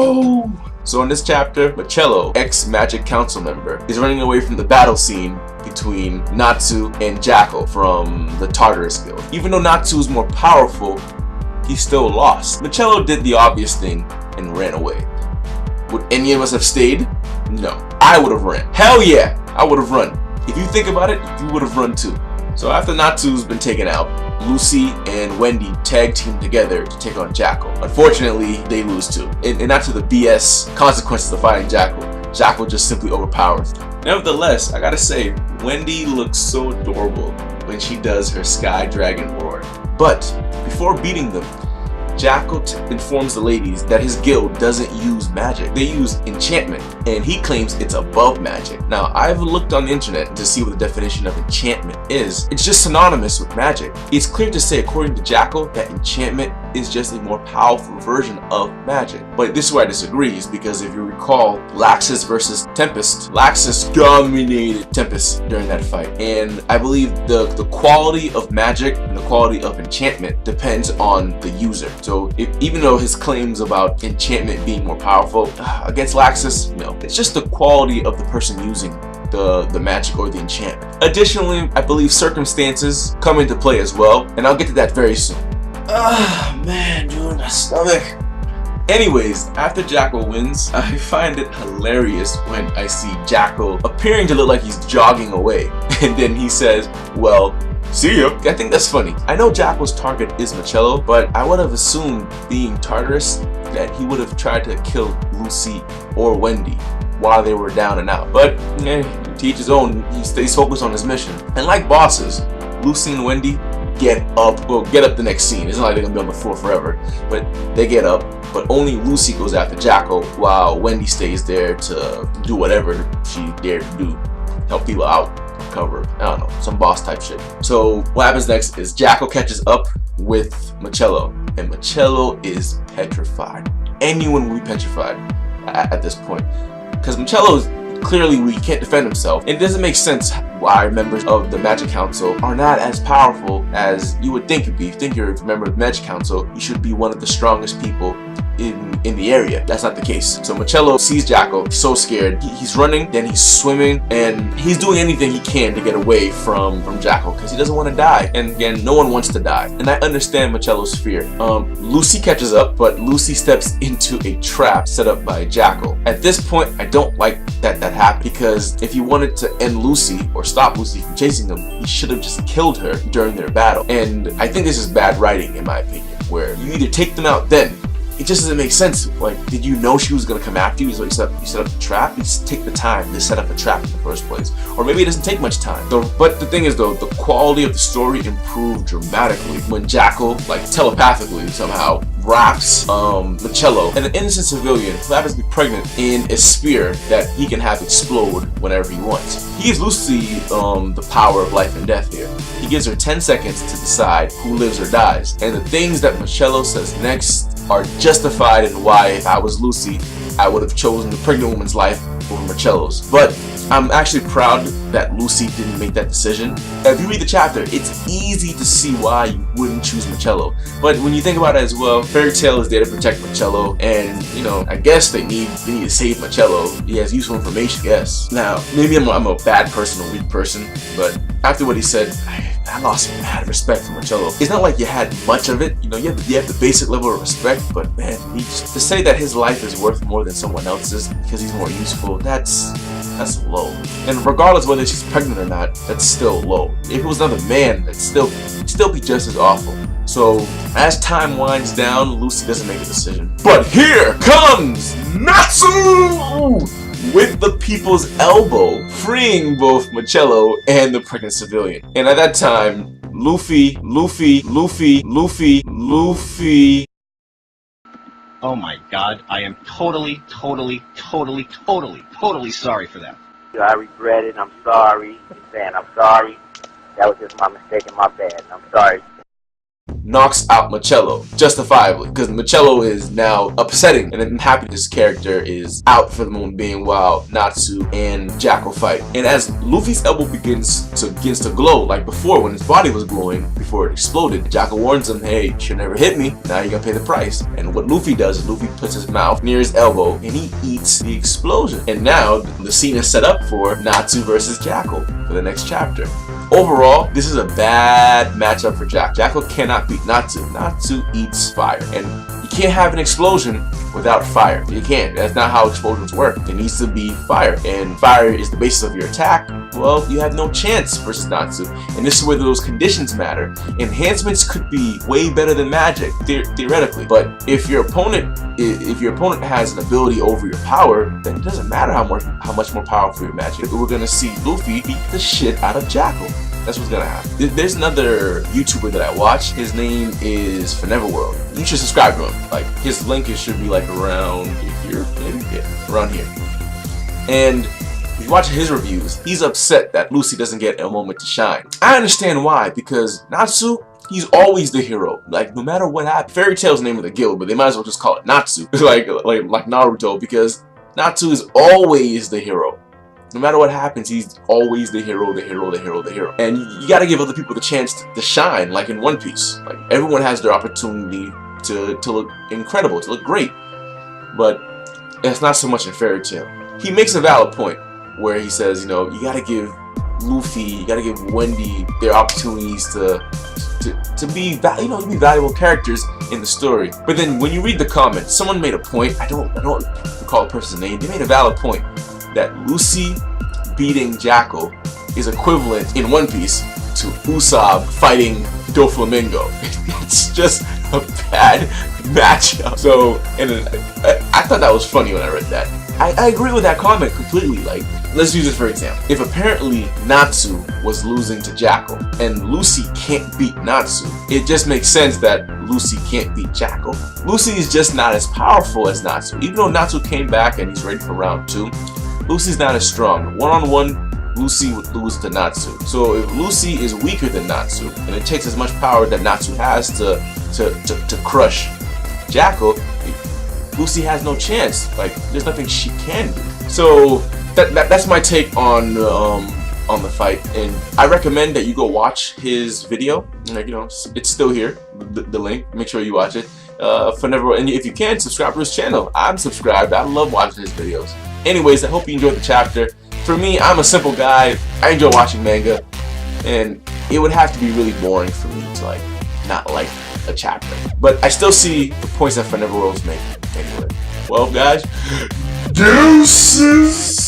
No! So in this chapter, Machello, ex-Magic Council member, is running away from the battle scene between Natsu and Jackal from the Tartarus Guild. Even though Natsu is more powerful, he still lost. Machello did the obvious thing and ran away. Would any of us have stayed? No. I would have ran. Hell yeah, I would have run. If you think about it, you would have run too. So after Natsu's been taken out, Lucy and Wendy tag team together to take on Jackal. Unfortunately, they lose too. And not to the BS consequences of fighting Jackal. Jackal just simply overpowers. Nevertheless, I gotta say, Wendy looks so adorable when she does her Sky Dragon roar. But before beating them, Jackal informs the ladies that his guild doesn't use magic. They use enchantment, and he claims it's above magic. Now, I've looked on the internet to see what the definition of enchantment is. It's just synonymous with magic. It's clear to say, according to Jackal, that enchantment is just a more powerful version of magic. But this is where I disagree, is because if you recall Laxus versus Tempest, Laxus dominated Tempest during that fight. And I believe the quality of magic and the quality of enchantment depends on the user. So even though his claims about enchantment being more powerful against Laxus, no. It's just the quality of the person using the magic or the enchantment. Additionally, I believe circumstances come into play as well, and I'll get to that very soon. Man, dude, my stomach. Anyways, after Jackal wins, I find it hilarious when I see Jackal appearing to look like he's jogging away, and then he says, well, see ya. I think that's funny. I know Jackal's target is Machello, but I would have assumed, being Tartarus, that he would have tried to kill Lucy or Wendy while they were down and out. But to each his own, he stays focused on his mission. And like bosses, Lucy and Wendy get up the next scene. It's not like they're gonna be on the floor forever, but they get up. But only Lucy goes after Jackal, while Wendy stays there to do whatever she dared to do, help people out, cover, I don't know, some boss type shit. So what happens next is Jackal catches up with Machello, and Machello is petrified. Anyone will be petrified at this point, because Machello is clearly weak, can't defend himself. It doesn't make sense why members of the Magic Council are not as powerful as you would think you'd be. If you think you're a member of the Magic Council, you should be one of the strongest people in the area. That's not the case. So Machello sees Jackal, he's so scared. He's running, then he's swimming, and he's doing anything he can to get away from Jackal because he doesn't want to die. And again, no one wants to die. And I understand Machello's fear. Lucy catches up, but Lucy steps into a trap set up by Jackal. At this point, I don't like that happened, because if he wanted to end Lucy or stop Lucy from chasing him, he should have just killed her during their battle. And I think this is bad writing, in my opinion, where you either take them out then. It just doesn't make sense. Like, did you know she was gonna come after you? So you set up the trap. You just take the time to set up a trap in the first place. Or maybe it doesn't take much time. But the thing is though, the quality of the story improved dramatically when Jackal, like telepathically somehow, wraps Machello, an innocent civilian who happens to be pregnant, in a spear that he can have explode whenever he wants. He gives Lucy the power of life and death here. He gives her 10 seconds to decide who lives or dies. And the things that Machello says next are justified in why, if I was Lucy, I would have chosen the pregnant woman's life over Machello's. But I'm actually proud that Lucy didn't make that decision. If you read the chapter, it's easy to see why you wouldn't choose Machello. But when you think about it as well, Fairy Tail is there to protect Machello, and you know, I guess they need to save Machello. He has useful information, yes. Now, maybe I'm a bad person, a weak person, but after what he said, I lost mad respect for Machello. It's not like you had much of it, you know, you have the basic level of respect, but man, to say that his life is worth more than someone else's because he's more useful, that's low. And regardless whether she's pregnant or not, that's still low. If it was another man, it'd still be just as awful. So as time winds down, Lucy doesn't make a decision. But here comes Natsu with the people's elbow, freeing both Machello and the pregnant civilian. And at that time, Luffy. Oh my god, I am totally sorry for that. I regret it, I'm sorry. I'm saying I'm sorry. That was just my mistake and my bad. I'm sorry. knocks out Machello, justifiably, because Machello is now upsetting and unhappy this character is out for the moment being while Natsu and Jackal fight. And as Luffy's elbow begins to glow like before when his body was glowing before it exploded, Jackal warns him, hey, you should never hit me, now you're gonna pay the price. And what Luffy does is Luffy puts his mouth near his elbow and he eats the explosion. And now the scene is set up for Natsu versus Jackal for the next chapter. Overall, this is a bad matchup for Jackal. Jackal cannot beat Natsu. Natsu eats fire. And you can't have an explosion without fire. You can't. That's not how explosions work. It needs to be fire. And fire is the basis of your attack. Well, you have no chance versus Natsu. And this is where those conditions matter. Enhancements could be way better than magic, theoretically. But if your opponent has an ability over your power, then it doesn't matter how much more powerful your magic. We're gonna see Luffy beat the shit out of Jackal. That's what's gonna happen. There's another YouTuber that I watch. His name is Neverworld. You should subscribe to him. Like, his link should be like around here, maybe? Yeah, around here. And if you watch his reviews, he's upset that Lucy doesn't get a moment to shine. I understand why, because Natsu, he's always the hero. Like, no matter what happens. Fairy Tail's the name of the guild, but they might as well just call it Natsu. like Naruto, because Natsu is always the hero. No matter what happens, he's always the hero, the hero, the hero, the hero. And you gotta give other people the chance to shine, like in One Piece. Like, everyone has their opportunity to look incredible, to look great. But it's not so much in Fairy Tail. He makes a valid point where he says, you know, you gotta give Luffy, you gotta give Wendy their opportunities to be valuable characters in the story. But then when you read the comments, someone made a point. I don't recall the person's name. They made a valid point that Lucy beating Jackal is equivalent in One Piece to Usopp fighting Doflamingo. It's just a bad matchup. So, and I thought that was funny when I read that. I agree with that comment completely. Like, let's use this for example. If apparently Natsu was losing to Jackal and Lucy can't beat Natsu, it just makes sense that Lucy can't beat Jackal. Lucy is just not as powerful as Natsu. Even though Natsu came back and he's ready for round 2, Lucy's not as strong. One-on-one, Lucy would lose to Natsu. So if Lucy is weaker than Natsu, and it takes as much power that Natsu has to crush Jackal, Lucy has no chance. Like, there's nothing she can do. So that's my take on the fight, and I recommend that you go watch his video. Like, you know, it's still here, the link. Make sure you watch it. And if you can, subscribe to his channel. I'm subscribed. I love watching his videos. Anyways, I hope you enjoyed the chapter. For me, I'm a simple guy. I enjoy watching manga, and it would have to be really boring for me to like not like a chapter. But I still see the points that Neverworld's making. Anyway, well, guys, deuces.